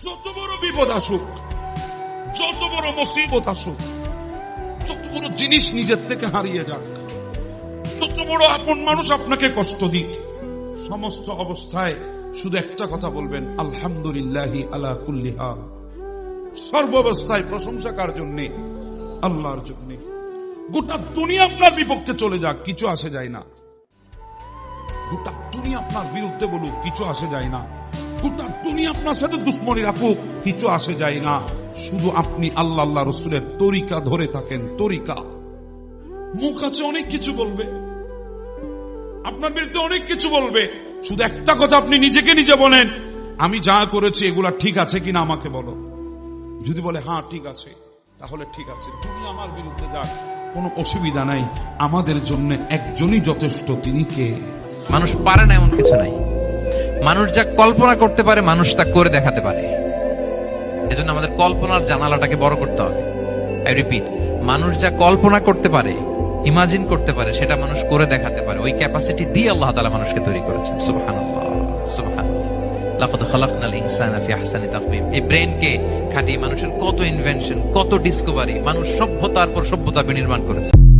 যত বড় বিপদ আসুক, যত বড় মুসিবত আসুক, যত বড় জিনিস নিজের থেকে হারিয়ে যাক, যত বড় আপন মানুষ আপনাকে কষ্ট দিক, সমস্ত অবস্থায় শুধু একটা কথা বলবেন, আলহামদুলিল্লাহি আলা কুল্লি হাল। সর্বাবস্থায় প্রশংসা কার জন্যে? আল্লাহর জন্যে। গোটা দুনিয়া আপনার বিপক্ষে চলে যাক, কিছু আসে যায় না। গোটা দুনিয়া আপনার বিরুদ্ধে বলুক, কিছু আসে যায় না। গোটা দুনিয়া আপনার সাথে দুশ্মনী রাখুক, কিছু আসে যায় না। শুধু আপনি আল্লাহ আল্লাহ রসুলের তরিকা ধরে থাকেন। তরিকা, মুখ আছে অনেক কিছু বলবে, আপনার বিরুদ্ধে অনেক কিছু বলবে, শুধু একটা কথা আপনি নিজেকে নিজে বলেন, আমি যা করেছি এগুলা ঠিক আছে কিনা আমাকে বলো। যদি বলে হ্যাঁ ঠিক আছে, তাহলে ঠিক আছে, তুমি আমার বিরুদ্ধে যাক, কোনো অসুবিধা নাই। আমাদের জন্য একজনই যথেষ্ট, তিনি কে? মানুষ পারে না এমন কিছু নাই। মানুষ যা কল্পনা করতে পারে মানুষ তা করে দেখাতে পারে। এজন্য আমাদের কল্পনার জানালাটাকে বড় করতে হবে। আই রিপিট, মানুষ যা কল্পনা করতে পারে, ইমাজিন করতে পারে, সেটা মানুষ করে দেখাতে পারে। ওই ক্যাপাসিটি দিয়ে আল্লাহ তাআলা মানুষকে তৈরি করেছেন। সুবহানাল্লাহ, সুবহানাল্লাহ। লাকাদ খালাকনাল ইনসানা ফি আহসানি তাকওয়িম। এই ব্রেনকে খাটিয়ে মানুষের কত ইনভেনশন, কত ডিসকভারি, মানুষ সভ্যতার পর সভ্যতা বিনির্মাণ করেছে।